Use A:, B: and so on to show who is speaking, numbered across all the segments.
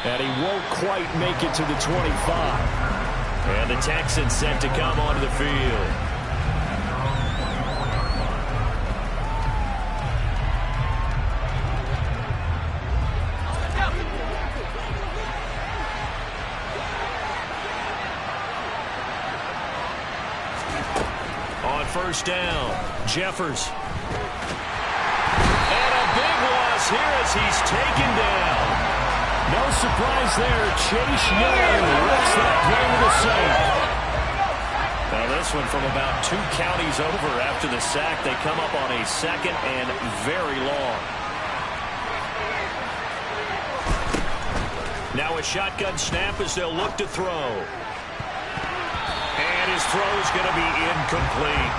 A: And he won't quite make it to the 25.
B: And the Texans set to come onto the field. On first down, Jeffers. And a big loss here as he's taken down.
A: No surprise there. Chase Young rips that play with a save.
B: Now this one from about 2 counties over after the sack. They come up on a second and very long. Now a shotgun snap as they'll look to throw. And his throw is going to be incomplete.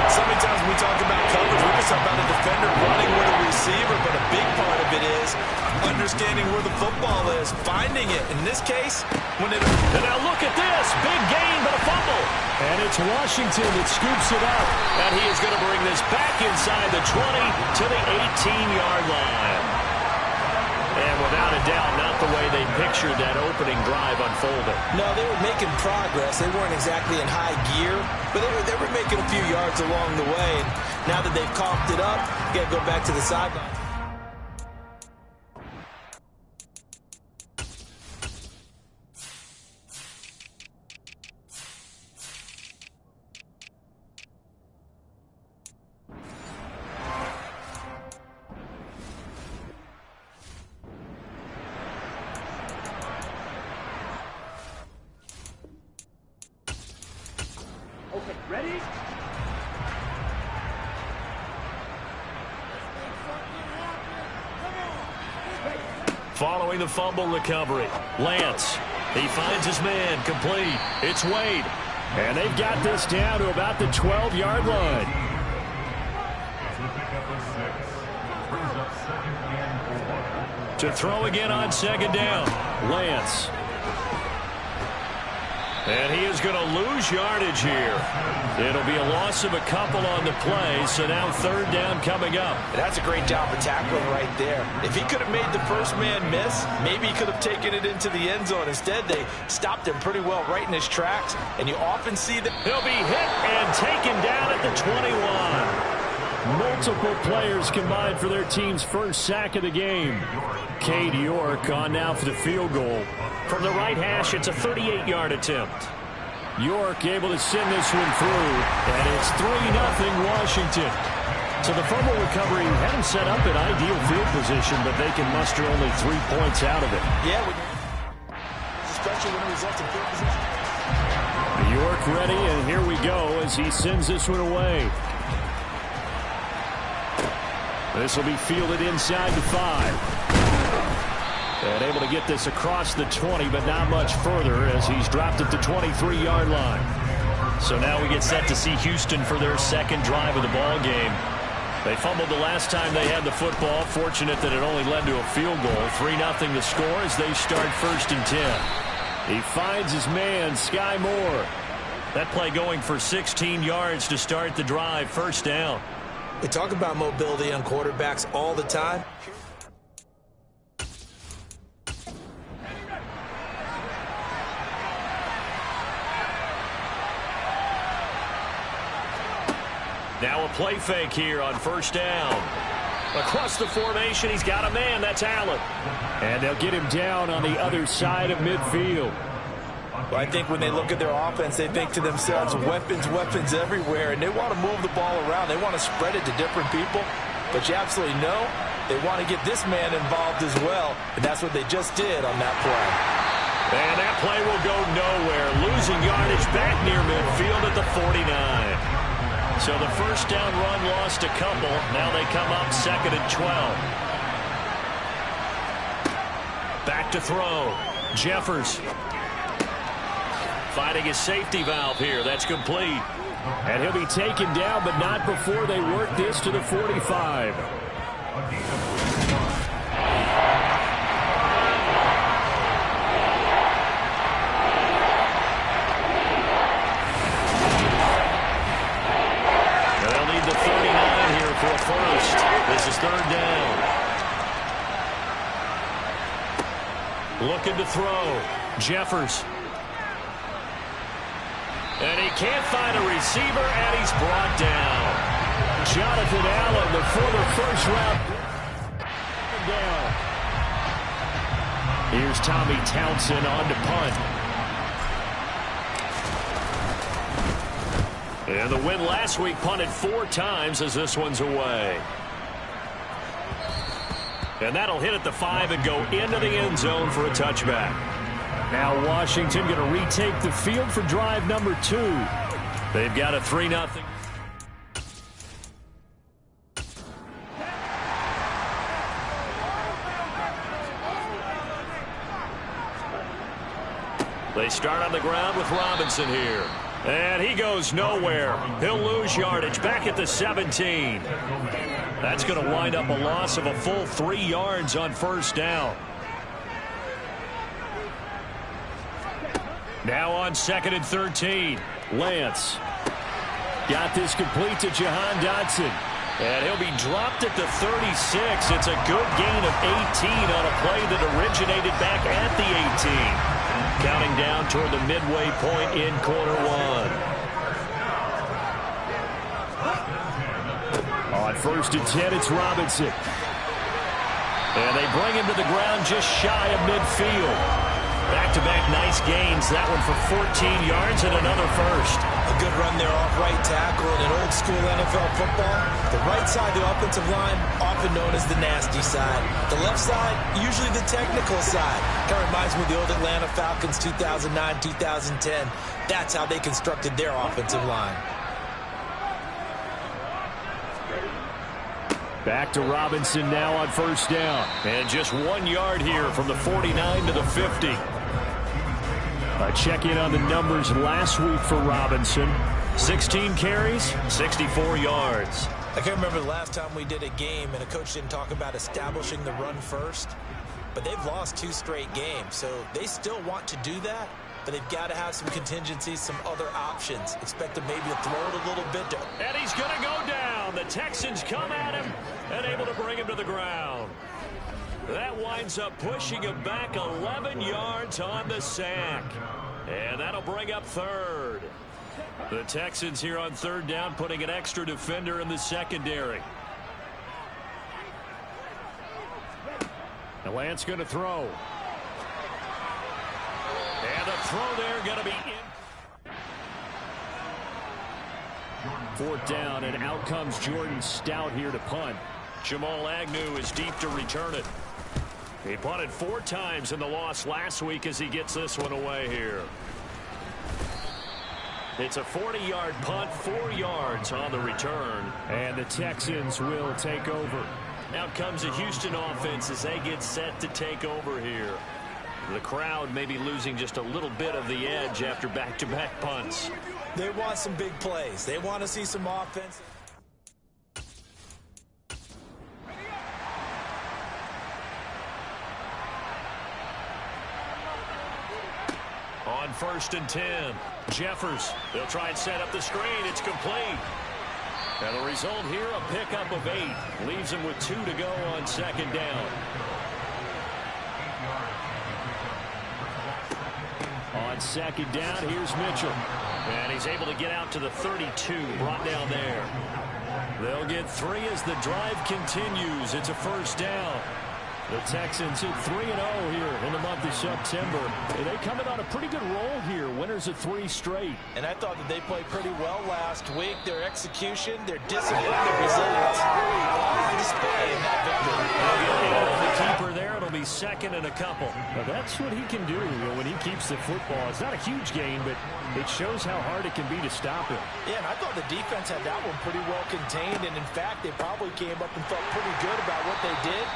C: So many times when we talk about coverage, we just talk about a defender running with a receiver, but a big part of it is understanding where the football is, finding it. In this case, when it...
B: And now look at this. Big gain, but a fumble.
A: And it's Washington that scoops it up.
B: And he is going to bring this back inside the 20 to the 18-yard line. And without a doubt, not the way they pictured that opening drive unfolding.
C: No, they were making progress. They weren't exactly in high gear, but they were making a few yards along the way. And now that they've coughed it up, you got to go back to the sideline.
D: Ready?
B: Following the fumble recovery, Lance. He finds his man, complete. It's Wade.
A: And they've got this down to about the 12-yard line.
B: To throw again on second down, Lance. And he is going to lose yardage here. It'll be a loss of a couple on the play, so now third down coming up.
C: That's a great job of tackling right there. If he could have made the first man miss, maybe he could have taken it into the end zone. Instead, they stopped him pretty well right in his tracks, and you often see that.
B: He'll be hit and taken down at the 21.
A: Multiple players combined for their team's first sack of the game. Cade York on now for the field goal.
B: From the right hash, it's a 38-yard attempt.
A: York able to send this one through, and it's 3-0 Washington. So the fumble recovery had them set up in ideal field position, but they can muster only 3 points out of it.
C: Yeah, especially when it results in field position.
A: York ready, and here we go as he sends this one away. This will be fielded inside the 5. And able to get this across the 20, but not much further as he's dropped at the 23-yard line.
B: So now we get set to see Houston for their second drive of the ball game. They fumbled the last time they had the football. Fortunate that it only led to a field goal. 3-0 the score as they start 1st and 10.
A: He finds his man, Sky Moore.
B: That play going for 16 yards to start the drive. First down.
C: We talk about mobility on quarterbacks all the time.
B: Now a play fake here on first down. Across the formation, he's got a man. That's Allen.
A: And they'll get him down on the other side of midfield.
C: Well, I think when they look at their offense, they think to themselves, weapons, weapons everywhere, and they want to move the ball around. They want to spread it to different people, but you absolutely know they want to get this man involved as well, and that's what they just did on that play.
B: And that play will go nowhere, losing yardage back near midfield at the 49. So the first down run lost a couple. Now they come up 2nd and 12. Back to throw. Jeffers. Finding his safety valve here. That's complete.
A: And he'll be taken down, but not before they work this to the 45.
B: They'll need the 39 here for a first. This is 3rd down. Looking to throw. Jeffers. And he can't find a receiver, and he's brought down. Jonathan Allen, the former first-round down. Here's Tommy Townsend on to punt. And the win last week punted 4 times as this one's away. And that'll hit at the 5 and go into the end zone for a touchback. Now Washington going to retake the field for drive number 2. They've got a 3-0. They start on the ground with Robinson here. And he goes nowhere. He'll lose yardage back at the 17. That's going to wind up a loss of a full 3 yards on first down. Now on 2nd and 13. Lance. Got this complete to Jahan Dotson. And he'll be dropped at the 36. It's a good gain of 18 on a play that originated back at the 18. Counting down toward the midway point in quarter 1. On 1st and 10, it's Robinson. And they bring him to the ground just shy of midfield. Back-to-back nice gains. That one for 14 yards and another first.
C: A good run there off right tackle in an old-school NFL football. The right side of the offensive line, often known as the nasty side. The left side, usually the technical side. Kind of reminds me of the old Atlanta Falcons 2009, 2010. That's how they constructed their offensive line.
A: Back to Robinson now on first down.
B: And just 1 yard here from the 49 to the 50.
A: A check-in on the numbers last week for Robinson.
B: 16 carries, 64 yards.
C: I can't remember the last time we did a game and a coach didn't talk about establishing the run first. But they've lost 2 straight games, so they still want to do that. But they've got to have some contingencies, some other options. Expect them maybe to throw it a little bit.
B: And he's going to go down. The Texans come at him and able to bring him to the ground. That winds up pushing him back 11 yards on the sack. And that'll bring up 3rd. The Texans here on 3rd down putting an extra defender in the secondary.
A: And Lance going to throw.
B: And the throw there going to be in.
A: 4th down, and out comes Jordan Stout here to punt.
B: Jamal Agnew is deep to return it. He punted 4 times in the loss last week as he gets this one away here. It's a 40-yard punt, 4 yards on the return.
A: And the Texans will take over.
B: Out comes the Houston offense as they get set to take over here. The crowd may be losing just a little bit of the edge after back-to-back punts.
C: They want some big plays. They want to see some offense.
B: On 1st and 10, Jeffers. They'll try and set up the screen. It's complete. And the result here, a pickup of 8. Leaves him with 2 to go on 2nd down.
A: On 2nd down, here's Mitchell.
B: And he's able to get out to the 32, brought down there. They'll get 3 as the drive continues. It's a 1st down.
A: The Texans hit 3-0 here in the month of September. And they coming on a pretty good roll here. Winners of 3 straight.
C: And I thought that they played pretty well last week. Their execution, their discipline, their resilience. On display in that victory.
B: The keeper there. It'll be 2nd and a couple.
A: Now that's what he can do when he keeps the football. It's not a huge gain, but it shows how hard it can be to stop him.
C: Yeah, and I thought the defense had that one pretty well contained. And in fact, they probably came up and felt pretty good about what they did.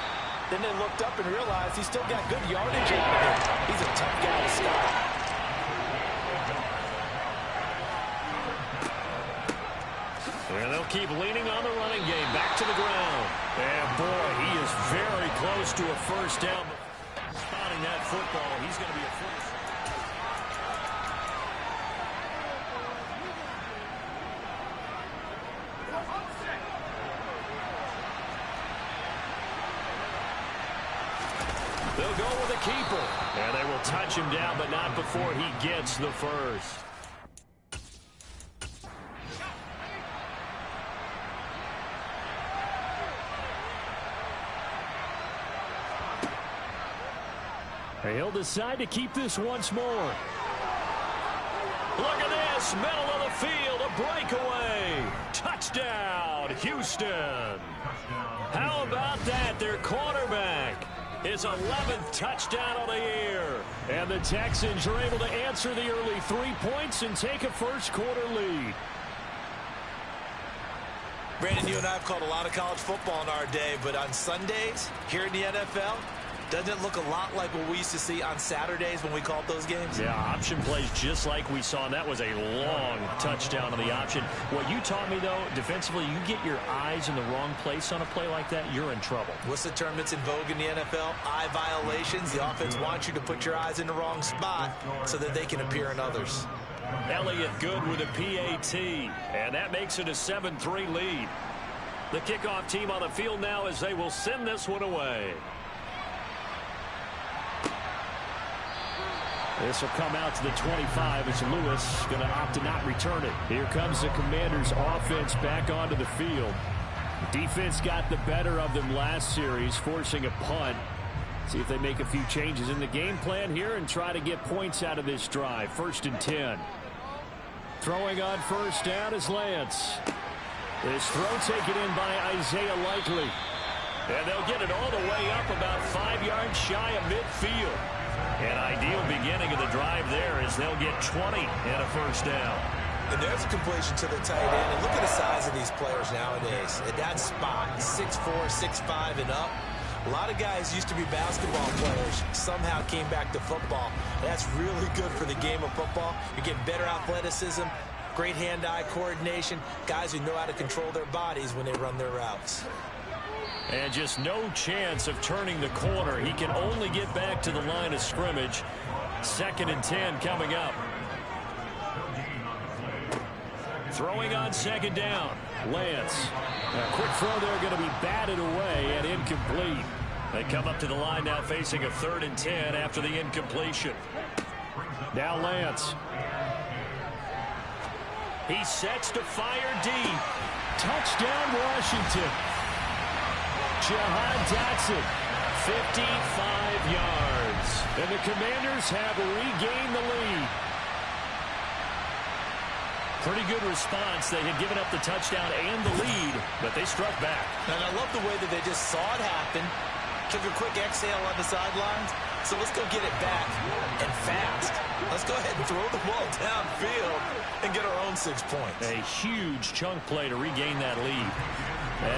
C: Then they looked up and realized he still got good yardage out of him. He's a tough guy to stop.
B: And they'll keep leaning on the running game. Back to the ground. And boy, he is very close to a 1st down. Spotting that football, he's going to be a first. They'll go with a keeper. chase him down, but not before he gets the first.
A: He'll decide to keep this once more.
B: Look at this, middle of the field, a breakaway. Touchdown, Houston. How about that? Their quarterback, his 11th touchdown of the year.
A: And the Texans are able to answer the early 3 points and take a first-quarter lead.
C: Brandon, you and I have called a lot of college football in our day, but on Sundays here in the NFL, doesn't it look a lot like what we used to see on Saturdays when we called those games?
B: Yeah, option plays just like we saw, and that was a long touchdown on the option. What you taught me, though, defensively, you get your eyes in the wrong place on a play like that, you're in trouble.
C: What's the term that's in vogue in the NFL? Eye violations. The offense wants you to put your eyes in the wrong spot so that they can appear in others.
B: Elliott good with a PAT, and that makes it a 7-3 lead. The kickoff team on the field now as they will send this one away.
A: This will come out to the 25 as Lewis going to opt to not return it. Here comes the Commanders' offense back onto the field. Defense got the better of them last series, forcing a punt. See if they make a few changes in the game plan here and try to get points out of this drive. 1st and 10. Throwing on first down is Lance. This throw taken in by Isaiah Likely.
B: And they'll get it all the way up about 5 yards shy of midfield. An ideal beginning of the drive there as they'll get 20 and a first down.
C: And there's a completion to the tight end. And look at the size of these players nowadays. At that spot, 6'4", 6'5", and up. A lot of guys used to be basketball players, somehow came back to football. That's really good for the game of football. You're getting better athleticism, great hand-eye coordination, guys who know how to control their bodies when they run their routes.
B: And just no chance of turning the corner. He can only get back to the line of scrimmage. 2nd and 10 coming up. Throwing on 2nd down. Lance. A quick throw there going to be batted away and incomplete. They come up to the line now facing a 3rd and 10 after the incompletion.
A: Now Lance.
B: He sets to fire deep.
A: Touchdown Washington. Jahan Dotson, 55 yards. And the Commanders have regained the lead.
B: Pretty good response. They had given up the touchdown and the lead, but they struck back.
C: And I love the way that they just saw it happen, took a quick exhale on the sidelines. So let's go get it back and fast. Let's go ahead and throw the ball downfield and get our own 6 points.
B: A huge chunk play to regain that lead.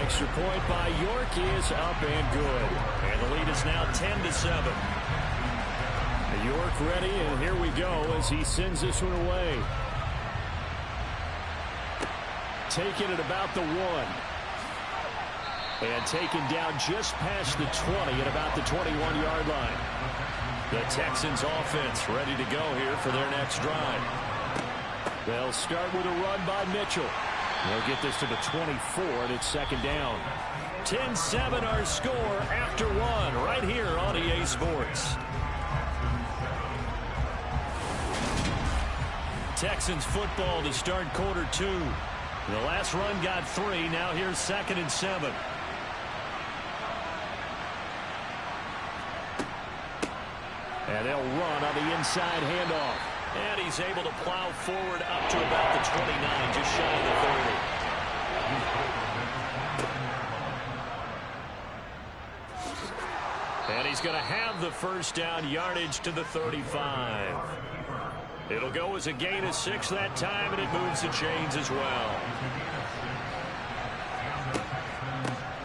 A: Extra point by York is up and good.
B: And the lead is now 10-7.
A: York ready, and here we go as he sends this one away. Taken at about the 1. And taken down just past the 20 at about the 21-yard line. The Texans offense ready to go here for their next drive. They'll start with a run by Mitchell. They'll get this to the 24, and it's 2nd down.
B: 10-7 our score after 1 right here on EA Sports. Texans football to start quarter 2. The last run got 3. Now here's 2nd and 7.
A: And they'll run on the inside handoff.
B: And he's able to plow forward up to about the 29, just shy of the 30. And he's going to have the first down, yardage to the 35. It'll go as a gain of 6 that time, and it moves the chains as well.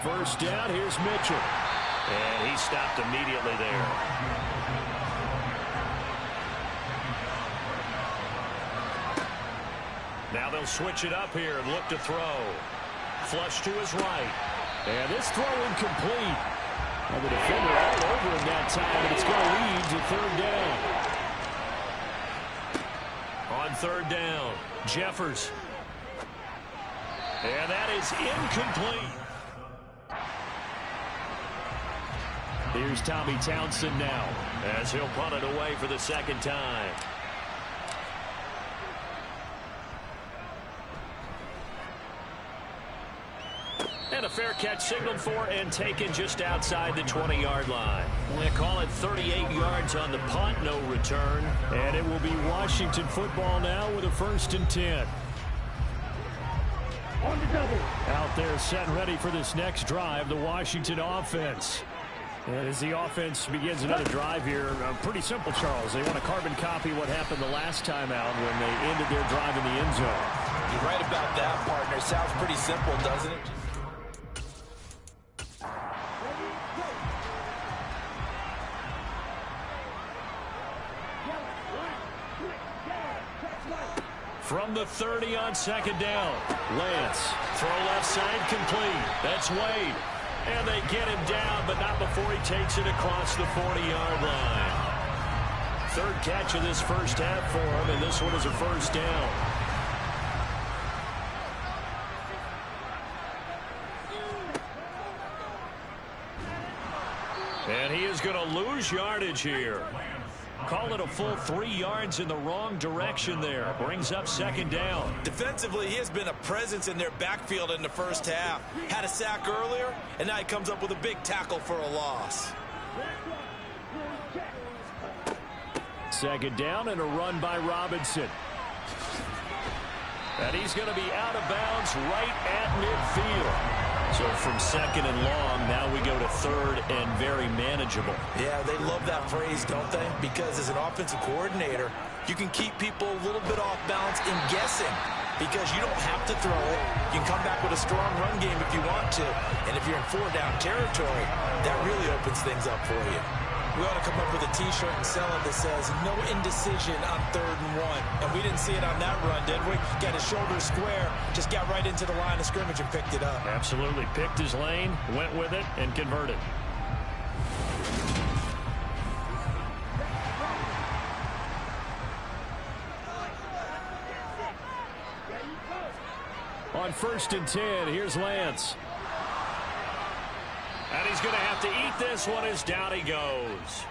A: First down, here's Mitchell.
B: And he stopped immediately there. Now they'll switch it up here and look to throw. Flush to his right.
A: And this throw incomplete. And the defender all over him that time, and it's going to lead to 3rd down.
B: On 3rd down, Jeffers. And that is incomplete.
A: Here's Tommy Townsend now as he'll punt it away for the second time. And a fair catch signaled for and taken just outside the 20-yard line. They call it 38 yards on the punt, no return. And it will be Washington football now with a 1st and 10. On the double. Out there set and ready for this next drive, the Washington offense. And as the offense begins another drive here, pretty simple, Charles. They want to carbon copy what happened the last time out when they ended their drive in the end zone.
C: You're right about that, partner. Sounds pretty simple, doesn't it?
A: From the 30 on 2nd down. Lance, throw left side complete. That's Wade. And they get him down, but not before he takes it across the 40-yard line. 3rd catch of this first half for him, and this one is a 1st down. And he is going to lose yardage here. Call it a full 3 yards in the wrong direction there. Brings up 2nd down.
C: Defensively, he has been a presence in their backfield in the first half. Had a sack earlier, and now he comes up with a big tackle for a loss.
A: 2nd down and a run by Robinson. And he's going to be out of bounds right at midfield. So from 2nd and long, now we go to 3rd and very manageable.
C: Yeah, they love that phrase, don't they? Because as an offensive coordinator, you can keep people a little bit off balance in guessing because you don't have to throw it. You can come back with a strong run game if you want to. And if you're in 4-down territory, that really opens things up for you. We ought to come up with a T-shirt and sell it that says, no indecision on 3rd and 1. And we didn't see it on that run, did we? Got his shoulders square, just got right into the line of scrimmage and picked it up.
A: Absolutely. Picked his lane, went with it, and converted. On 1st and 10, here's Lance. And he's going to have to eat this one as down he goes.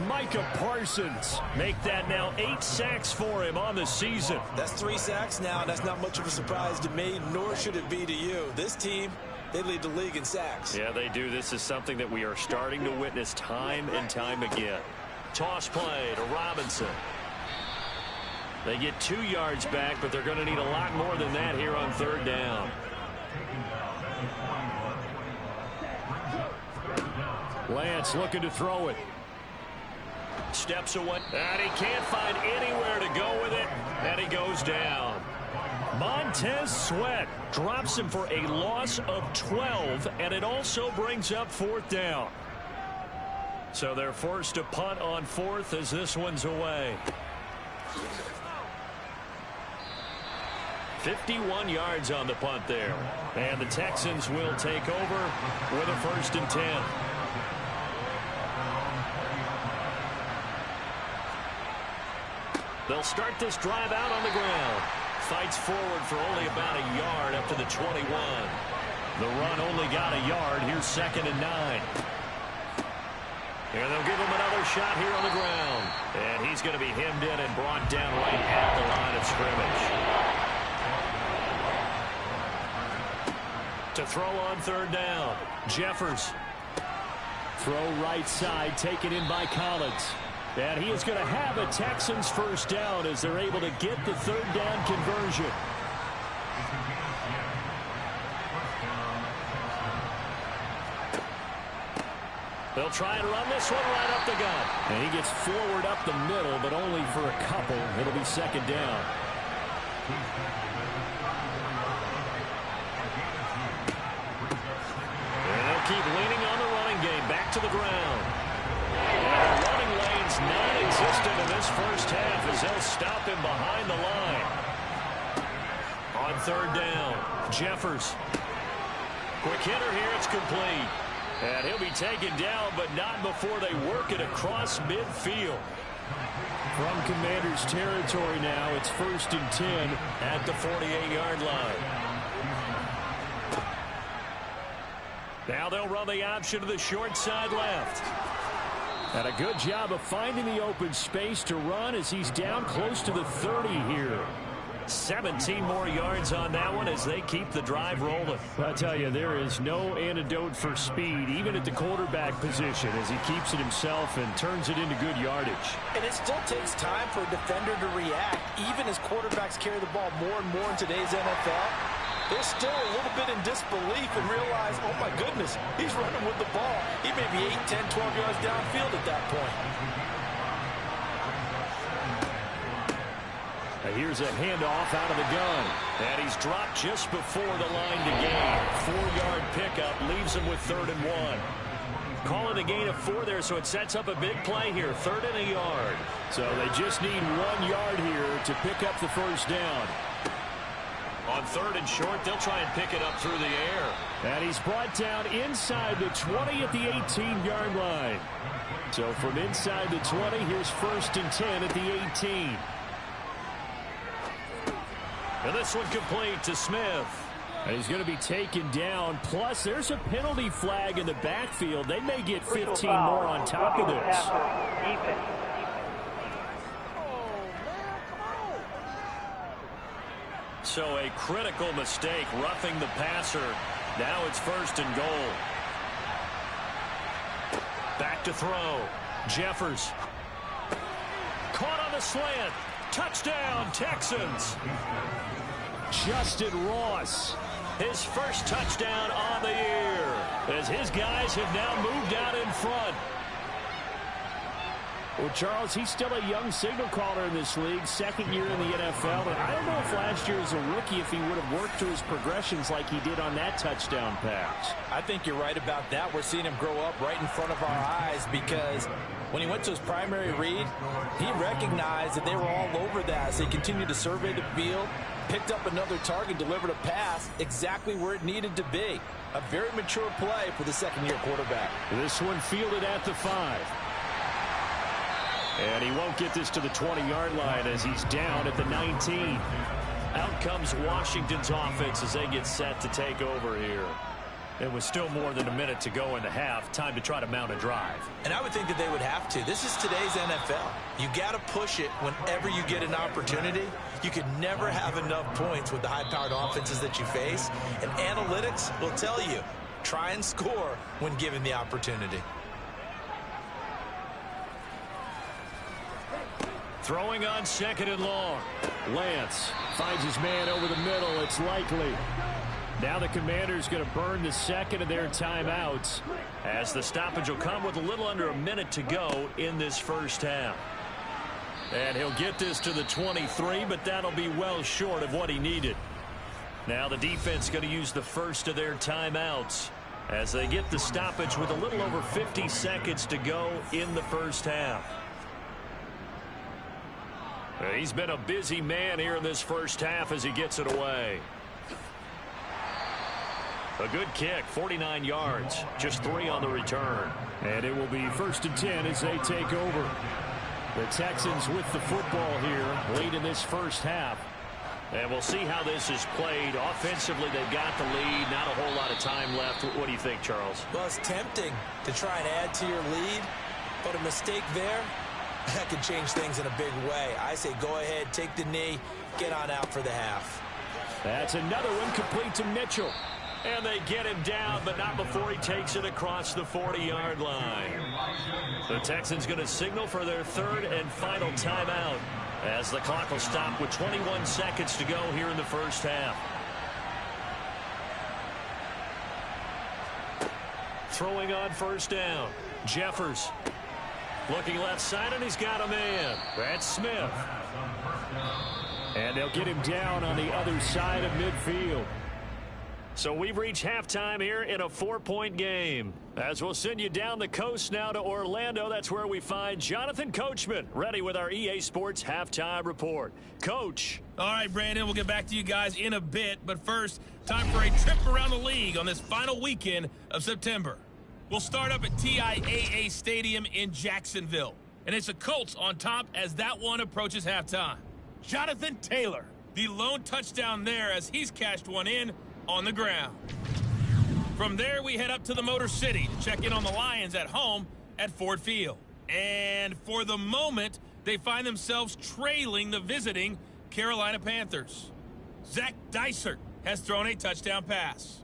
A: Micah Parsons make that now 8 sacks for him on the season.
C: That's 3 sacks now, and that's not much of a surprise to me, nor should it be to you. This team, they lead the league in sacks.
A: Yeah, they do. This is something that we are starting to witness time and time again. Toss play to Robinson. They get 2 yards back, but they're going to need a lot more than that here on 3rd down. Lance looking to throw it. Steps away. And he can't find anywhere to go with it. And he goes down. Montez Sweat drops him for a loss of 12. And it also brings up 4th down. So they're forced to punt on 4th as this one's away. 51 yards on the punt there. And the Texans will take over with a 1st and 10. They'll start this drive out on the ground. Fights forward for only about a yard up to the 21. The run only got a yard. Here's 2nd and 9. And they'll give him another shot here on the ground. And he's going to be hemmed in and brought down right at the line of scrimmage. To throw on 3rd down. Jeffers. Throw right side, taken in by Collins. And he is going to have a Texans 1st down as they're able to get the 3rd down conversion. They'll try and run this one right up the gut. And he gets forward up the middle, but only for a couple. It'll be 2nd down. And they'll keep leaning on the running game. Back to the ground. And the running lane's non-existent in this first half as they'll stop him behind the line. On 3rd down, Jeffers. Quick hitter here, it's complete. And he'll be taken down, but not before they work it across midfield. From Commanders territory now, it's 1st and 10 at the 48-yard line.
B: Now they'll run the option to the short side left.
A: And a good job of finding the open space to run as he's down close to the 30 here.
B: 17 more yards on that one as they keep the drive rolling.
A: I tell you, there is no antidote for speed, even at the quarterback position, as he keeps it himself and turns it into good yardage.
C: And it still takes time for a defender to react, even as quarterbacks carry the ball more and more in today's NFL. They're still a little bit in disbelief and realize, oh my goodness, he's running with the ball. He may be 8, 10, 12 yards downfield at that point.
A: Here's a handoff out of the gun.
B: And he's dropped just before the line to gain. 4-yard pickup leaves him with 3rd and 1. Calling a gain of 4 there, so it sets up a big play here. 3rd and a yard.
A: So they just need 1 yard here to pick up the first down.
B: On 3rd and short, they'll try and pick it up through the air.
A: And he's brought down inside the 20 at the 18-yard line. So from inside the 20, here's 1st and 10 at the 18.
B: And this one complete to Smith.
A: And he's going to be taken down. Plus, there's a penalty flag in the backfield. They may get 15 more on top of this.
B: So a critical mistake, roughing the passer. Now it's 1st and goal. Back to throw. Jeffers. Caught on the slant. Touchdown, Texans.
A: Justin Ross.
B: His first touchdown on the year, as his guys have now moved out in front.
A: Well, Charles, he's still a young signal caller in this league, 2nd year in the NFL. And I don't know if last year as a rookie, if he would have worked through his progressions like he did on that touchdown pass.
C: I think you're right about that. We're seeing him grow up right in front of our eyes because when he went to his primary read, he recognized that they were all over that. So he continued to survey the field, picked up another target, delivered a pass exactly where it needed to be. A very mature play for the 2nd-year quarterback.
A: This one fielded at the 5. And he won't get this to the 20-yard line as he's down at the 19.
B: Out comes Washington's offense as they get set to take over here. It was still more than a minute to go in the half. Time to try to mount a drive.
C: And I would think that they would have to. This is today's NFL. You got to push it whenever you get an opportunity. You could never have enough points with the high-powered offenses that you face. And analytics will tell you, try and score when given the opportunity.
B: Throwing on 2nd and long.
A: Lance finds his man over the middle. It's likely. Now the Commanders going to burn the 2nd of their timeouts,
B: as the stoppage will come with a little under a minute to go in this first half. And he'll get this to the 23, but that'll be well short of what he needed. Now the defense going to use the first of their timeouts as they get the stoppage with a little over 50 seconds to go in the first half. He's been a busy man here in this first half as he gets it away. A good kick, 49 yards, just 3 on the return.
A: And it will be 1st and 10 as they take over. The Texans with the football here late in this first half.
B: And we'll see how this is played. Offensively, they've got the lead. Not a whole lot of time left. What do you think, Charles?
C: Well, it's tempting to try and add to your lead, but a mistake there, that could change things in a big way. I say go ahead, take the knee, get on out for the half.
A: That's another one complete to Mitchell.
B: And they get him down, but not before he takes it across the 40-yard line. The Texans going to signal for their 3rd and final timeout as the clock will stop with 21 seconds to go here in the first half. Throwing on 1st down. Jeffers. Looking left side, and he's got a man. That's Smith.
A: And they'll get him down on the other side of midfield.
B: So we've reached halftime here in a 4-point game. As we'll send you down the coast now to Orlando, that's where we find Jonathan Coachman, ready with our EA Sports Halftime Report. Coach.
D: All right, Brandon, we'll get back to you guys in a bit. But first, time for a trip around the league on this final weekend of September. We'll start up at TIAA Stadium in Jacksonville. And it's the Colts on top as that one approaches halftime. Jonathan Taylor, the lone touchdown there as he's cashed one in on the ground. From there, we head up to the Motor City to check in on the Lions at home at Ford Field. And for the moment, they find themselves trailing the visiting Carolina Panthers. Zach Dysert has thrown a touchdown pass.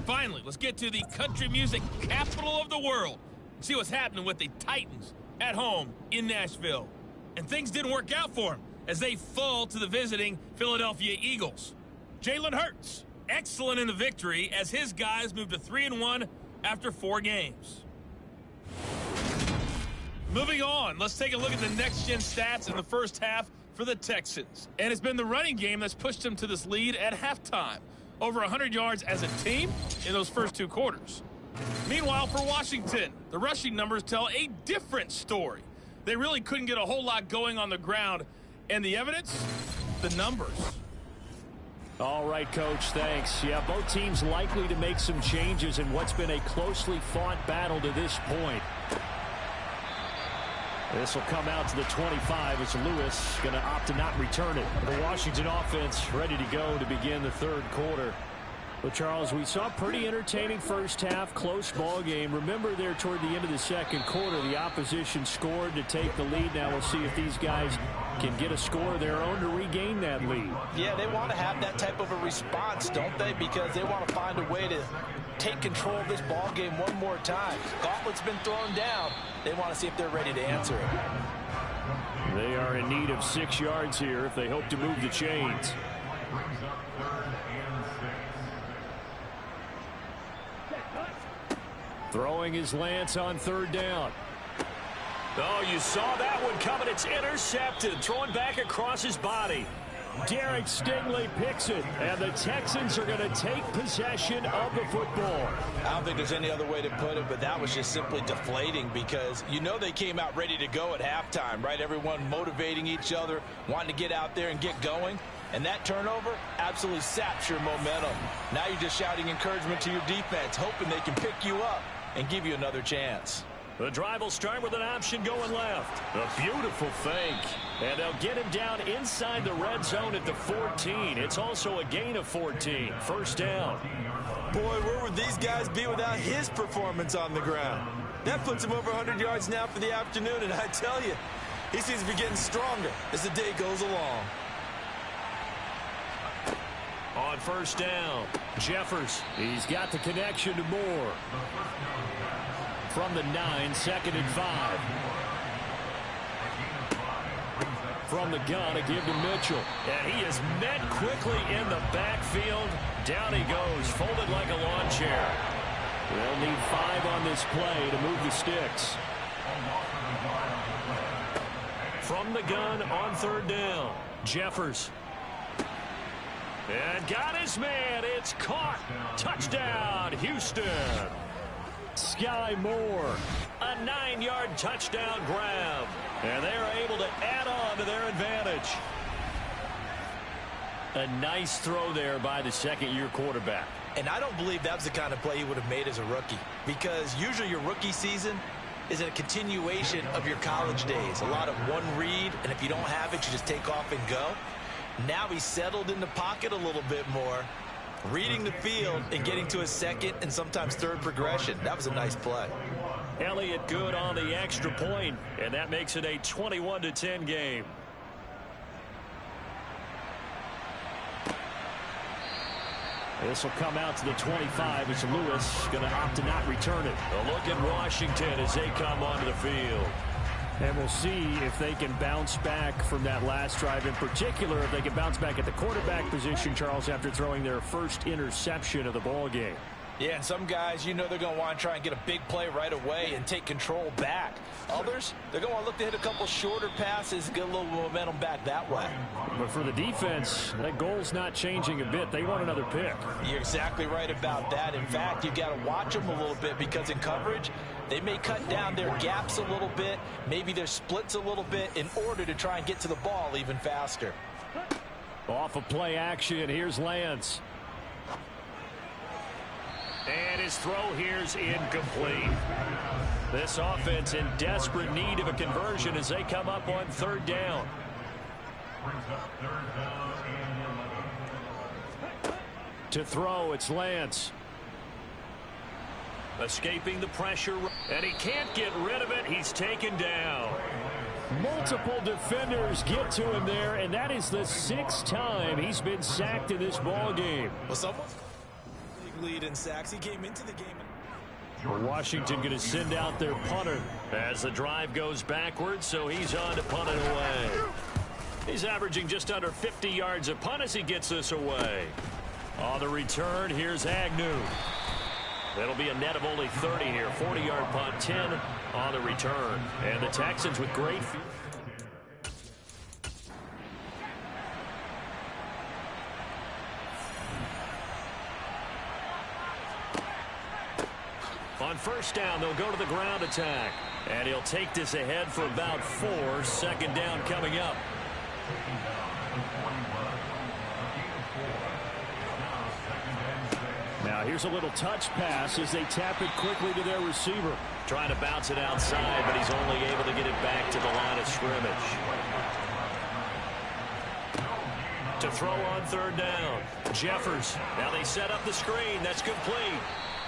D: Finally, let's get to the country music capital of the world and see what's happening with the Titans at home in Nashville. And things didn't work out for them as they fall to the visiting Philadelphia Eagles. Jalen Hurts, excellent in the victory as his guys moved to 3-1 after 4 games. Moving on, let's take a look at the next-gen stats in the first half for the Texans. And it's been the running game that's pushed them to this lead at halftime. Over 100 yards as a team in those first 2 quarters. Meanwhile, for Washington, the rushing numbers tell a different story. They really couldn't get a whole lot going on the ground. And the evidence? The numbers.
A: All right, Coach, thanks. Yeah, both teams likely to make some changes in what's been a closely fought battle to this point. This will come out to the 25 as Lewis going to opt to not return it. The Washington offense ready to go to begin the third quarter. But, Charles, we saw a pretty entertaining first half, close ball game. Remember there toward the end of the second quarter, the opposition scored to take the lead. Now we'll see if these guys can get a score of their own to regain that lead.
C: Yeah, they want to have that type of a response, don't they? Because they want to find a way to take control of this ball game one more time. Gauntlet's been thrown down. They want to see if they're ready to answer it.
A: They are in need of 6 yards here if they hope to move the chains. Throwing his Lance on third down.
B: Oh, you saw that one coming. It's intercepted. Throwing back across his body.
A: Derek Stingley picks it, and the Texans are going to take possession of the football.
C: I don't think there's any other way to put it, but that was just simply deflating because you know they came out ready to go at halftime, right? Everyone motivating each other, wanting to get out there and get going. And that turnover absolutely saps your momentum. Now you're just shouting encouragement to your defense, hoping they can pick you up and give you another chance.
B: The drive will start with an option going left. A beautiful fake.
A: And they'll get him down inside the red zone at the 14. It's also a gain of 14. First down.
C: Boy, where would these guys be without his performance on the ground? That puts him over 100 yards now for the afternoon, and I tell you, he seems to be getting stronger as the day goes along.
A: On first down, Jeffers. He's got the connection to Moore. From the 9, 2nd and 5. From the gun, a give to Mitchell.
B: And he is met quickly in the backfield. Down he goes, folded like a lawn chair.
A: They'll need 5 on this play to move the sticks. From the gun on third down, Jeffers. And got his man. It's caught. Touchdown, Houston. Sky Moore. A 9-yard touchdown grab. And they're able to add on to their advantage. A nice throw there by the second-year quarterback.
C: And I don't believe that was the kind of play he would have made as a rookie. Because usually your rookie season is a continuation of your college days. A lot of one read, and if you don't have it, you just take off and go. Now he's settled in the pocket a little bit more, reading the field and getting to a second and sometimes third progression. That was a nice play.
A: Elliott good on the extra point, and that makes it a 21-10 game. This will come out to the 25 as Lewis going to opt to not return it.
B: A look at Washington as they come onto the field.
A: And we'll see if they can bounce back from that last drive, in particular if they can bounce back at the quarterback position, Charles, after throwing their first interception of the ball game.
C: Yeah, and some guys, you know they're going to want to try and get a big play right away and take control back. Others, they're going to want to look to hit a couple shorter passes, get a little momentum back that way.
A: But for the defense, that goal's not changing a bit. They want another pick.
C: You're exactly right about that. In fact, you've got to watch them a little bit because in coverage, they may cut down their gaps a little bit, maybe their splits a little bit in order to try and get to the ball even faster.
A: Off of play action, here's Lance.
B: And his throw here's incomplete. This offense in desperate need of a conversion as they come up on third down.
A: To throw, it's Lance.
B: Escaping the pressure, and he can't get rid of it. He's taken down.
A: Multiple defenders get to him there, and that is the 6th time he's been sacked in this ball game.
C: Well, someone's big lead in sacks. He came into the game.
A: Washington going to send out their punter.
B: As the drive goes backwards, so he's on to punt it away. He's averaging just under 50 yards a punt as he gets this away. On the return, here's Agnew. That'll be a net of only 30 here. 40-yard punt, 10 on the return. And the Texans with great field. On first down, they'll go to the ground attack. And he'll take this ahead for about 4. 2nd down coming up.
A: Now here's a little touch pass as they tap it quickly to their receiver.
B: Trying to bounce it outside, but he's only able to get it back to the line of scrimmage. To throw on 3rd down. Jeffers. Now they set up the screen. That's complete.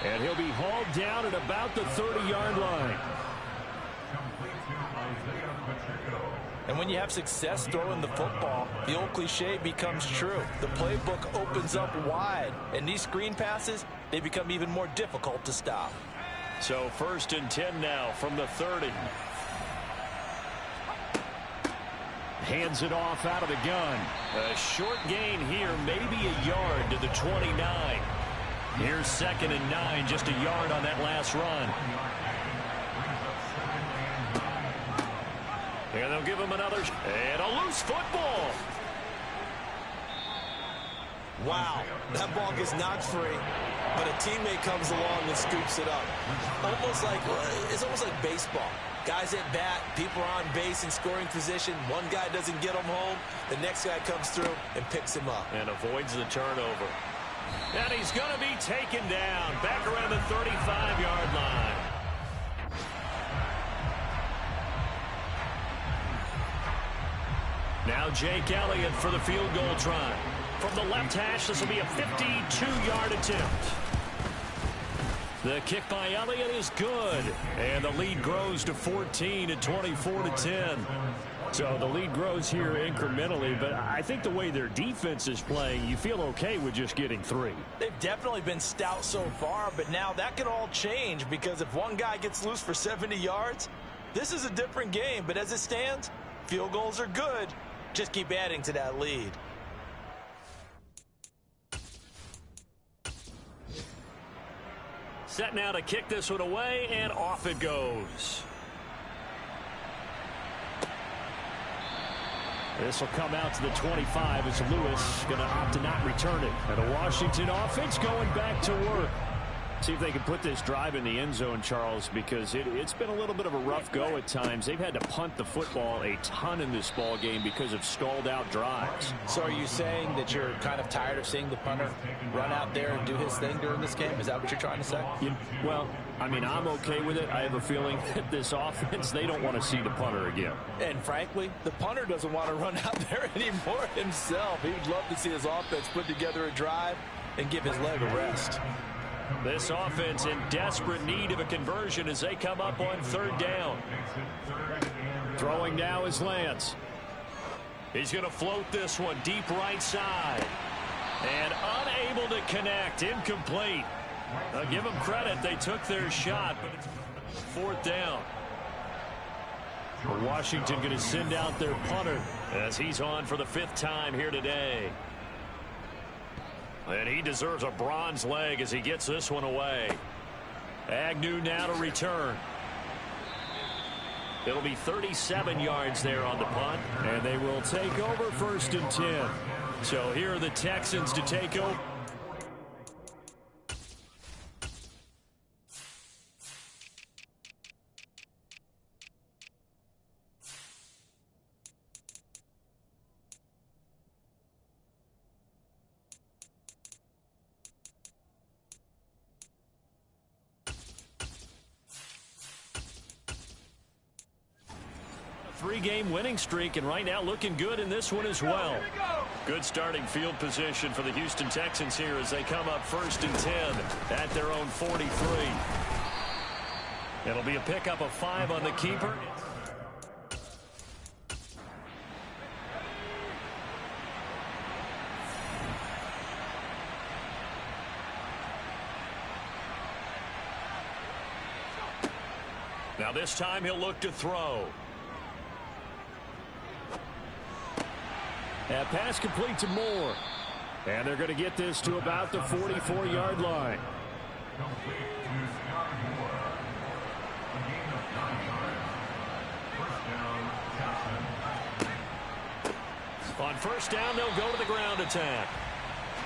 A: And he'll be hauled down at about the 30-yard line.
C: And when you have success throwing the football, the old cliche becomes true. The playbook opens up wide, and these screen passes, they become even more difficult to stop.
B: So 1st and 10 now from the 30.
A: Hands it off out of the gun.
B: A short gain here, maybe a yard to the 29. Here's 2nd and 9, just a yard on that last run. And they'll give him another, and a loose football.
C: Wow, that ball gets knocked free, but a teammate comes along and scoops it up. It's almost like baseball. Guys at bat, people are on base in scoring position. One guy doesn't get him home. The next guy comes through and picks him up.
B: And avoids the turnover. And he's going to be taken down back around the 35-yard line. Now Jake Elliott for the field goal try. From the left hash, this will be a 52-yard attempt. The kick by Elliott is good. And the lead grows to 14 at 24-10.
A: So the lead grows here incrementally, but I think the way their defense is playing, you feel okay with just getting 3.
C: They've definitely been stout so far, but now that can all change because if one guy gets loose for 70 yards, this is a different game. But as it stands, field goals are good. Just keep adding to that lead.
B: Set now to kick this one away, and off it goes.
A: This will come out to the 25 as Lewis going to opt to not return it. And the Washington offense going back to work. See if they can put this drive in the end zone, Charles, because it's been a little bit of a rough go at times. They've had to punt the football a ton in this ball game because of stalled out drives.
C: So are you saying that you're kind of tired of seeing the punter run out there and do his thing during this game? Is that what you're trying to say?
A: Well, I mean, I'm okay with it. I have a feeling that this offense, they don't want to see the punter again.
C: And frankly, the punter doesn't want to run out there anymore himself. He would love to see his offense put together a drive and give his leg a rest.
B: This offense in desperate need of a conversion as they come up on 3rd down.
A: Throwing now is Lance.
B: He's going to float this one deep right side. And unable to connect. Incomplete. I'll give them credit. They took their shot, but it's 4th down.
A: Washington going to send out their punter
B: as he's on for the 5th time here today. And he deserves a bronze leg as he gets this one away. Agnew now to return. It'll be 37 yards there on the punt.
A: And they will take over 1st and 10.
B: So here are the Texans to take over. Three-game winning streak, and right now looking good in this one as well. Good starting field position for the Houston Texans here as they come up 1st and 10 at their own 43. It'll be a pickup of 5 on the keeper. Now this time he'll look to throw.
A: That pass complete to Moore. And they're going to get this to about the 44-yard line.
B: On first down, they'll go to the ground attack.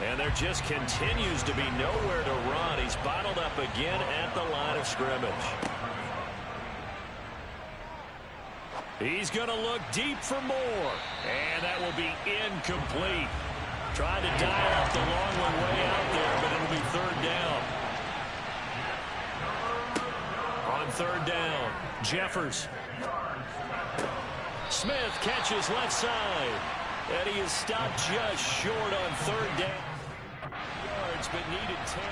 B: And there just continues to be nowhere to run. He's bottled up again at the line of scrimmage. He's going to look deep for more. And that will be incomplete. Tried to dial up the long one way out there, but it'll be third down. On third down, Jeffers. Smith catches left side. And he is stopped just short on third down. Yards, but needed 10.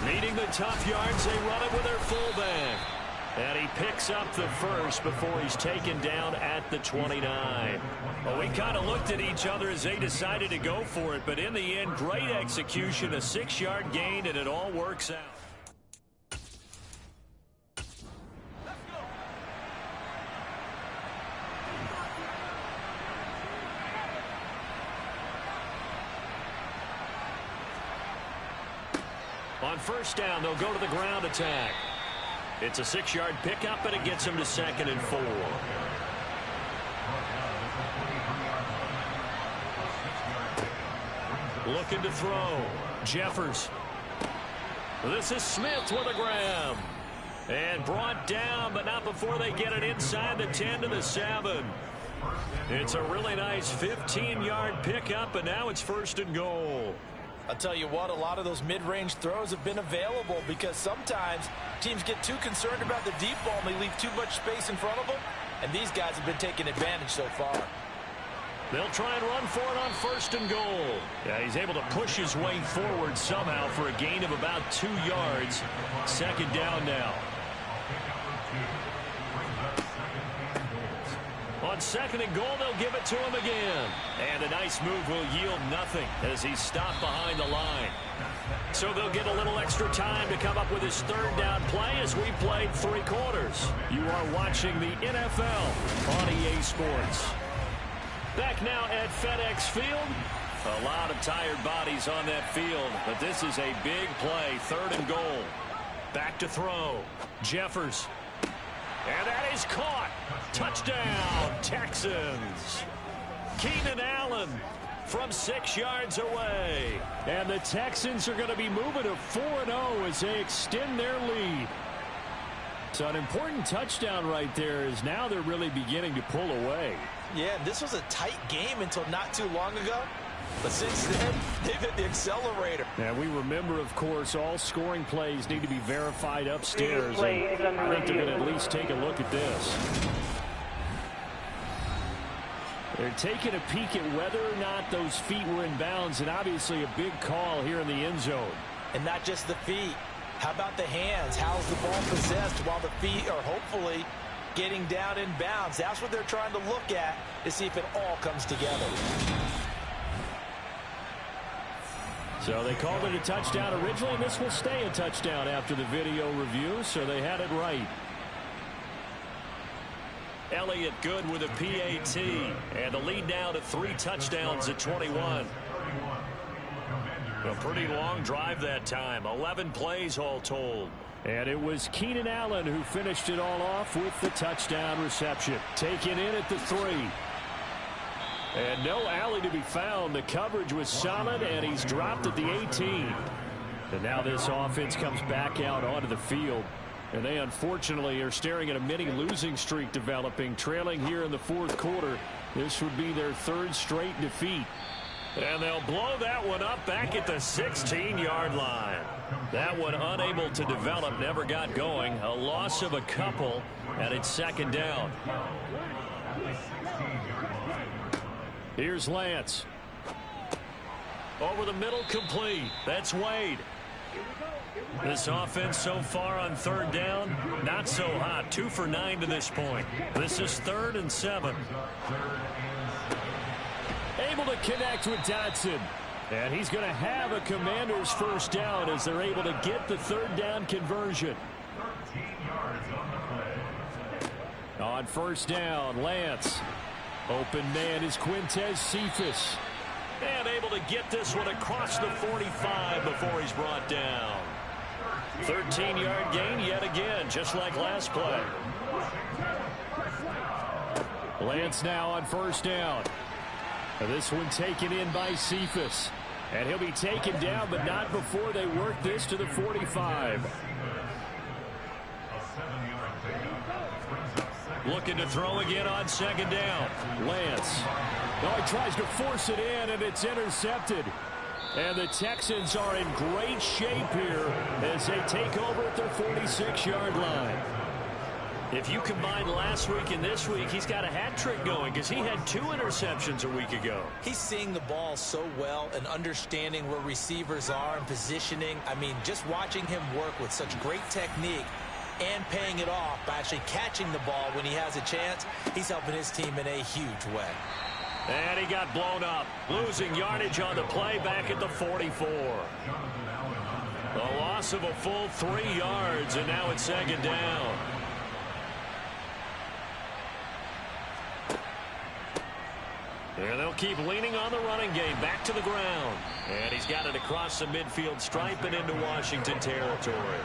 B: Needing the tough yards, they run it with their fullback. And he picks up the first before he's taken down at the 29. Well, we kind of looked at each other as they decided to go for it, but in the end, great execution, a 6-yard gain, and it all works out. On first down, they'll go to the ground attack. It's a 6-yard pickup, and it gets him to second and 4. Looking to throw. Jeffers. This is Smith with a grab. And brought down, but not before they get it inside the 10 to the 7. It's a really nice 15-yard pickup, and now it's first and goal.
C: I'll tell you what, a lot of those mid-range throws have been available because sometimes teams get too concerned about the deep ball and they leave too much space in front of them, and these guys have been taking advantage so far.
B: They'll try and run for it on first and goal. Yeah, he's able to push his way forward somehow for a gain of about 2 yards. Second down now. On second and goal, they'll give it to him again. And a nice move will yield nothing as he's stopped behind the line. So they'll get a little extra time to come up with his third down play as we played 3 quarters. You are watching the NFL on EA Sports. Back now at FedEx Field. A lot of tired bodies on that field, but this is a big play, third and goal. Back to throw. Jeffers. And that is caught. Touchdown, Texans. Keenan Allen from 6 yards away.
A: And the Texans are going to be moving to 4-0 as they extend their lead. So an important touchdown right there is now they're really beginning to pull away.
C: Yeah, this was a tight game until not too long ago. But since then, they've hit the accelerator.
A: And we remember, of course, all scoring plays need to be verified upstairs. And I think they're going to at least take a look at this. They're taking a peek at whether or not those feet were in bounds, and obviously a big call here in the end zone.
C: And not just the feet. How about the hands? How's the ball possessed while the feet are hopefully getting down in bounds? That's what they're trying to look at to see if it all comes together.
A: So they called it a touchdown originally, and this will stay a touchdown after the video review, so they had it right.
B: Elliott good with a PAT, and the lead now to 3 touchdowns at 21. A pretty long drive that time, 11 plays all told.
A: And it was Keenan Allen who finished it all off with the touchdown reception. Taken in at the 3. And no alley to be found. The coverage was solid, and he's dropped at the 18. And now this offense comes back out onto the field. And they unfortunately are staring at a mini losing streak developing, trailing here in the 4th quarter. This would be their 3rd straight defeat.
B: And they'll blow that one up back at the 16-yard line. That one unable to develop, never got going. A loss of a couple, and it's second down. Here's Lance. Over the middle, complete. That's Wade. This offense so far on third down, not so hot. 2 for 9 to this point. This is 3rd and 7.
A: Able to connect with Dotson. And he's going to have a Commander's first down as they're able to get the third down conversion. On first down, Lance. Open man is Quintez Cephas.
B: And able to get this one across the 45 before he's brought down. 13-yard gain yet again, just like last play.
A: Lance now on first down. This one taken in by Cephas. And he'll be taken down, but not before they work this to the 45.
B: Looking to throw again on second down.
A: Lance. Oh, he tries to force it in, and it's intercepted. And the Texans are in great shape here as they take over at their 46-yard line.
B: If you combine last week and this week, he's got a hat trick going because he had 2 interceptions a week ago.
C: He's seeing the ball so well and understanding where receivers are and positioning. I mean, just watching him work with such great technique and paying it off by actually catching the ball when he has a chance, he's helping his team in a huge way.
B: And he got blown up, losing yardage on the play back at the 44. A loss of a full 3 yards, and now it's second down. And they'll keep leaning on the running game back to the ground. And he's got it across the midfield stripe and into Washington territory.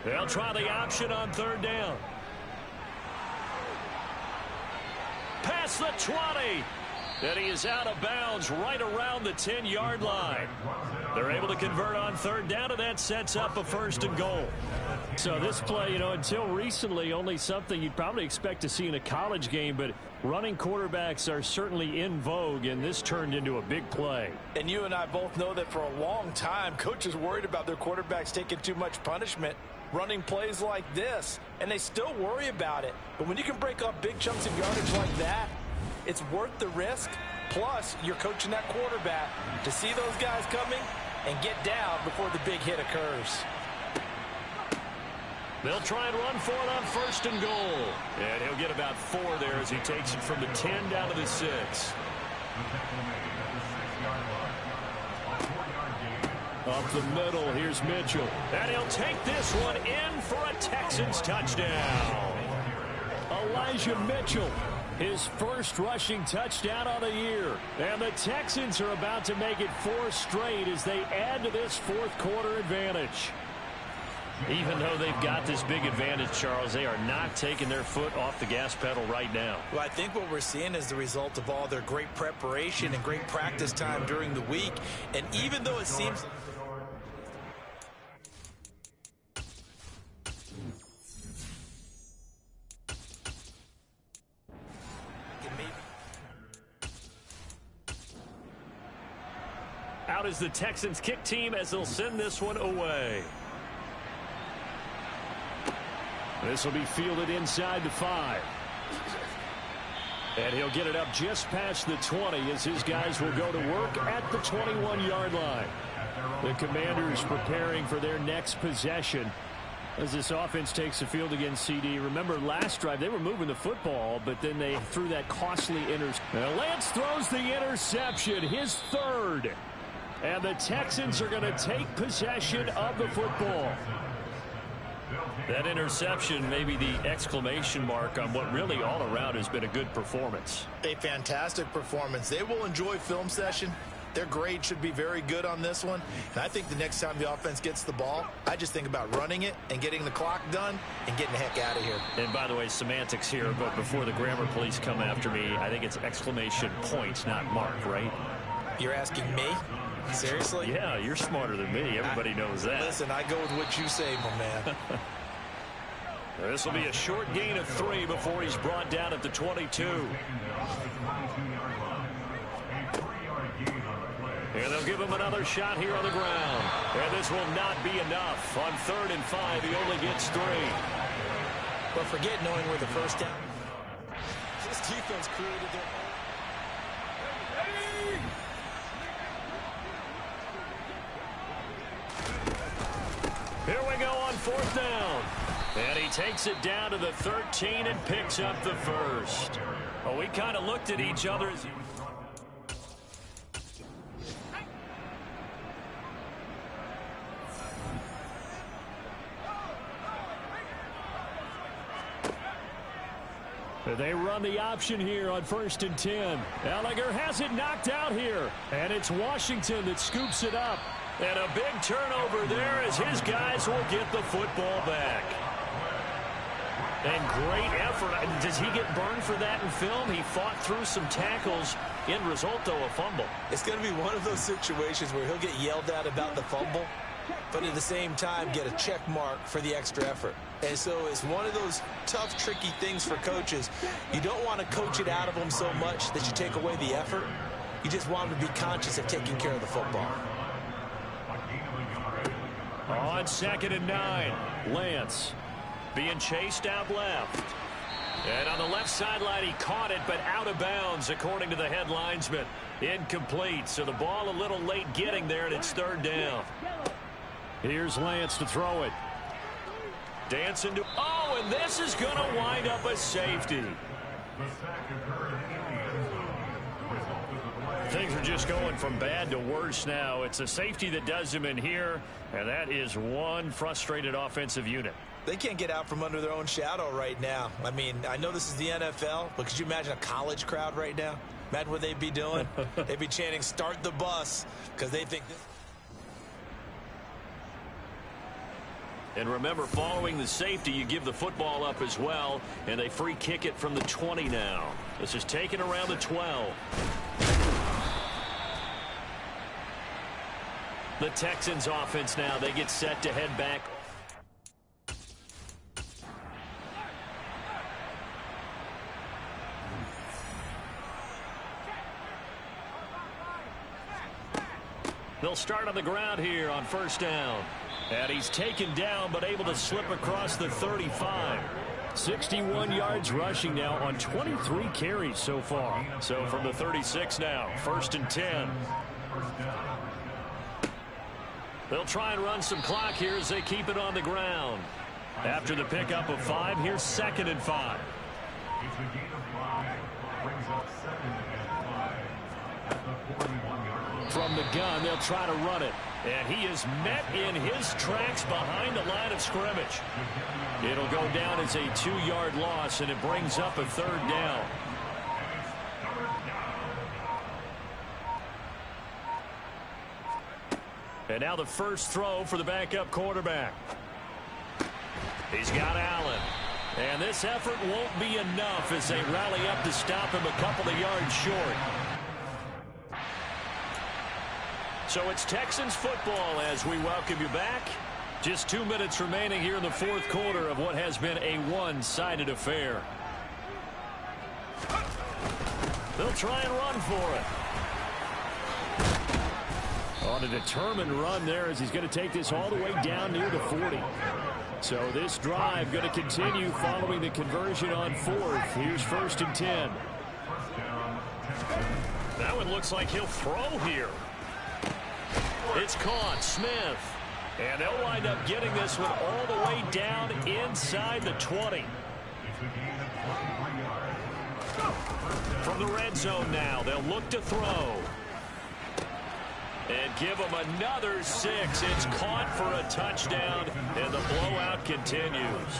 B: They'll try the option on third down. Past the 20. And he is out of bounds right around the 10-yard line. They're able to convert on third down, and that sets up a 1st and goal.
A: So this play, until recently, only something you'd probably expect to see in a college game, but running quarterbacks are certainly in vogue, and this turned into a big play.
C: And you and I both know that for a long time, coaches worried about their quarterbacks taking too much punishment running plays like this, and they still worry about it. But when you can break up big chunks of yardage like that, it's worth the risk. Plus, you're coaching that quarterback to see those guys coming and get down before the big hit occurs.
B: They'll try and run for it on 1st and goal. And he'll get about 4 there as he takes it from the 10 down to the 6.
A: Up the middle, here's Mitchell.
B: And he'll take this one in for a Texans touchdown.
A: Elijah Mitchell, his first rushing touchdown of the year. And the Texans are about to make it 4 straight as they add to this 4th quarter advantage.
B: Even though they've got this big advantage, Charles, they are not taking their foot off the gas pedal right now.
C: Well, I think what we're seeing is the result of all their great preparation and great practice time during the week. And even though it seems...
B: Out is the Texans kick team as they'll send this one away.
A: This will be fielded inside the 5. And he'll get it up just past the 20 as his guys will go to work at the 21-yard line. The Commanders preparing for their next possession as this offense takes the field against CD. Remember last drive they were moving the football, but then they threw that costly interception. Lance throws the interception, his 3rd. And the Texans are going to take possession of the football.
B: That interception may be the exclamation mark on what really all around has been a good performance.
C: A fantastic performance. They will enjoy film session. Their grade should be very good on this one. And I think the next time the offense gets the ball, I just think about running it and getting the clock done and getting the heck out of here.
B: And by the way, semantics here, but before the grammar police come after me, I think it's exclamation point, not mark, right?
C: You're asking me? Seriously?
B: Yeah, you're smarter than me. Everybody knows that.
C: Listen, I go with what you say, my man.
B: This will be a short gain of 3 before he's brought down at the 22. And they'll give him another shot here on the ground. And this will not be enough. On 3rd and 5, he only gets 3.
C: But forget knowing where the first down. This defense created their own.
B: Here we go on 4th down. And he takes it down to the 13 and picks up the first. Well, we kind of looked at each other as... They run the option here on 1st and 10. Ellinger has it knocked out here. And it's Washington that scoops it up. And a big turnover there as his guys will get the football back. And great effort. Does he get burned for that in film? He fought through some tackles. End result, though, a fumble.
C: It's going to be one of those situations where he'll get yelled at about the fumble, but at the same time get a check mark for the extra effort. And so it's one of those tough, tricky things for coaches. You don't want to coach it out of them so much that you take away the effort. You just want them to be conscious of taking care of the football.
B: On 2nd and 9, Lance being chased out left. And on the left sideline, he caught it, but out of bounds, according to the head linesman. Incomplete, so the ball a little late getting there, and it's 3rd down. Here's Lance to throw it. Dancing to... Oh, and this is going to wind up a safety. Things are just going from bad to worse now. It's a safety that does him in here, and that is one frustrated offensive unit.
C: They can't get out from under their own shadow right now. I mean, I know this is the NFL, but could you imagine a college crowd right now? Imagine what they'd be doing. They'd be chanting, "Start the bus," because they think this...
B: And remember, following the safety, you give the football up as well, and they free kick it from the 20 now. This is taken around the 12. The Texans offense now, they get set to head back. They'll start on the ground here on 1st down. And he's taken down, but able to slip across the 35. 61 yards rushing now on 23 carries so far. So from the 36 now, 1st and 10. They'll try and run some clock here as they keep it on the ground. After the pickup of 5, here's 2nd and 5.
E: It's a gain of 5. Brings up 2nd and 5 at the 41-yard line.
B: From the gun, they'll try to run it. And he is met in his tracks behind the line of scrimmage. It'll go down as a 2-yard loss, and it brings up a 3rd down. And now the first throw for the backup quarterback. He's got Allen. And this effort won't be enough as they rally up to stop him a couple of yards short. So it's Texans football as we welcome you back. Just 2 minutes remaining here in the 4th quarter of what has been a one-sided affair. They'll try and run for it. On a determined run there as he's going to take this all the way down near the 40. So this drive going to continue following the conversion on 4th. Here's 1st and 10. That one looks like he'll throw here. It's caught. Smith. And they'll wind up getting this one all the way down inside the 20. From the red zone now, they'll look to throw. And give them another 6. It's caught for a touchdown, and the blowout continues.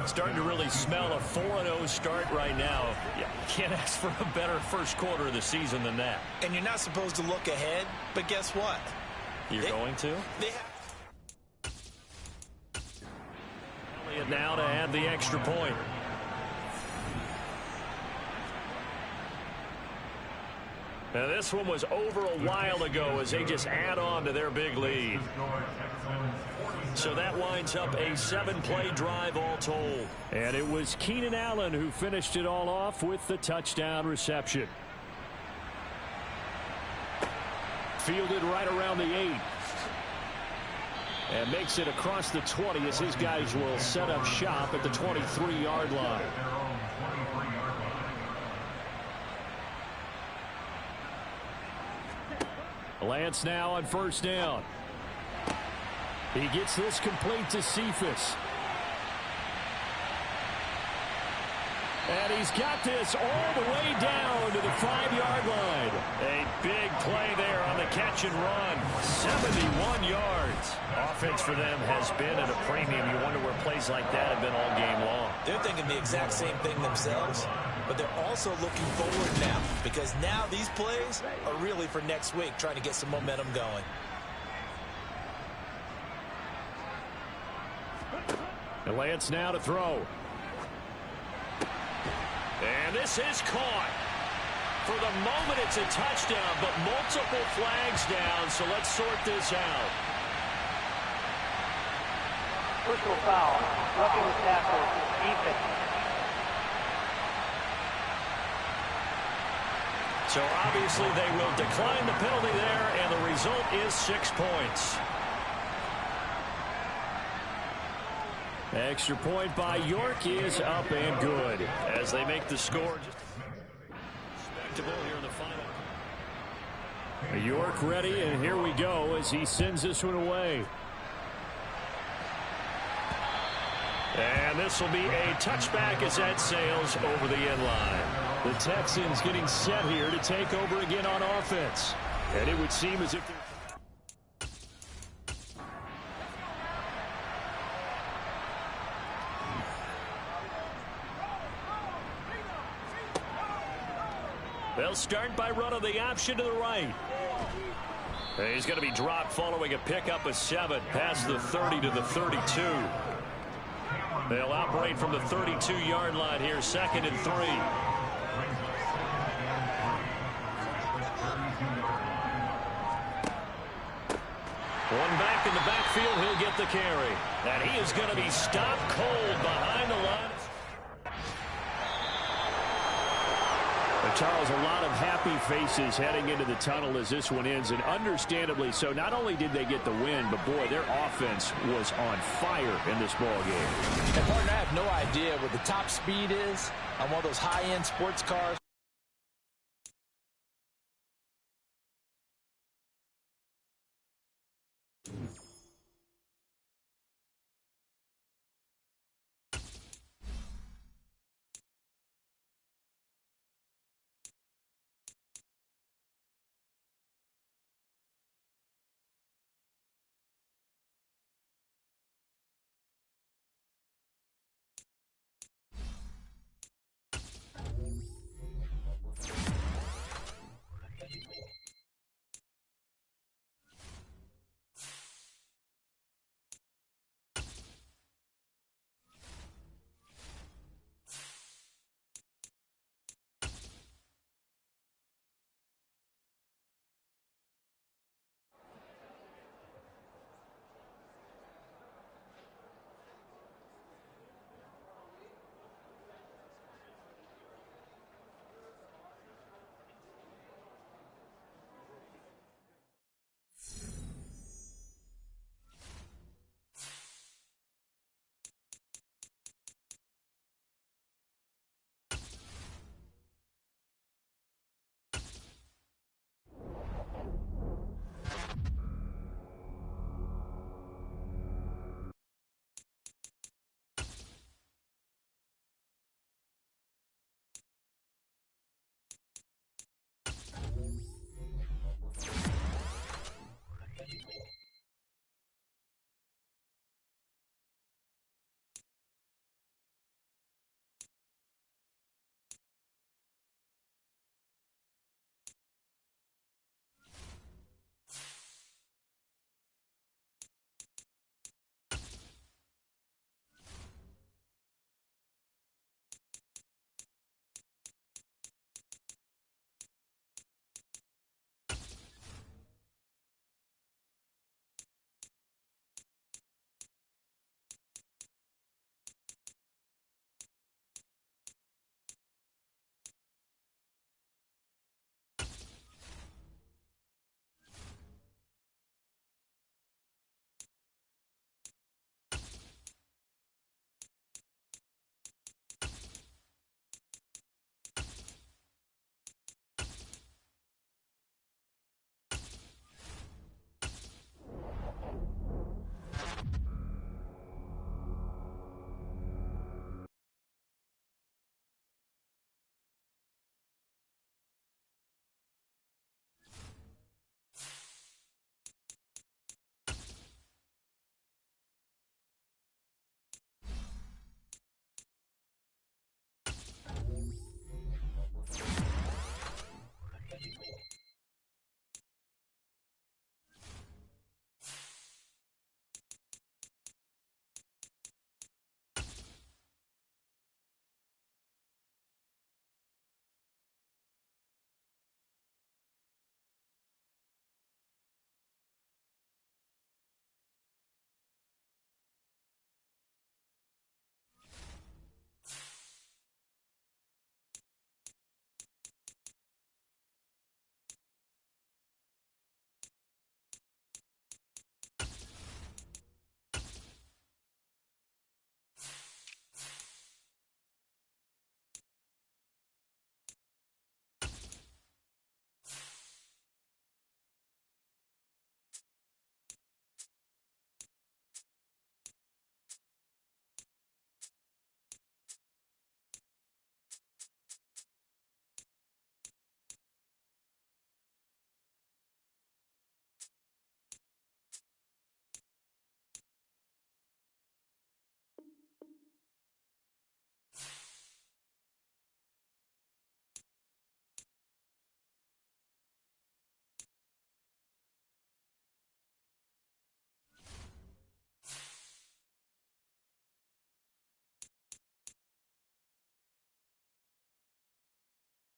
B: Starting to really smell a 4-0 start right now. Yeah, can't ask for a better first quarter of the season than that.
C: And you're not supposed to look ahead, but guess what?
B: You're going to?
C: They have
B: Elliott now to add the extra point. Now this one was over a while ago as they just add on to their big lead. So that winds up a 7-play drive all told.
A: And it was Keenan Allen who finished it all off with the touchdown reception. Fielded right around the 8. And makes it across the 20 as his guys will set up shop at the 23-yard line. Lance now on first down. He gets this complete to Cephas. And he's got this all the way down to the 5-yard line.
B: A big play there on the catch and run. 71 yards. Offense for them has been at a premium. You wonder where plays like that have been all game long.
C: They're thinking the exact same thing themselves, but they're also looking forward now because now these plays are really for next week, trying to get some momentum going.
A: And Lance now to throw.
B: And this is caught. For the moment, it's a touchdown, but multiple flags down, so let's sort this out.
F: Personal foul, roughing the tackle, defense.
B: So obviously they will decline the penalty there, and the result is 6 points.
A: Extra point by York is up and good
B: as they make the score just respectable here in the final.
A: York ready, and here we go as he sends this one away.
B: And this will be a touchback as that sails over the end line.
A: The Texans getting set here to take over again on offense. And it would seem as if they're...
B: They'll start by running the option to the right. He's going to be dropped following a pickup of 7 past the 30 to the 32. They'll operate from the 32-yard line here, 2nd and 3. One back in the backfield, he'll get the carry. And he is going to be stopped cold behind the line.
A: Charles, a lot of happy faces heading into the tunnel as this one ends, and understandably so. Not only did they get the win, but boy, their offense was on fire in this ball game.
C: And partner, I have no idea what the top speed is on one of those high-end sports cars.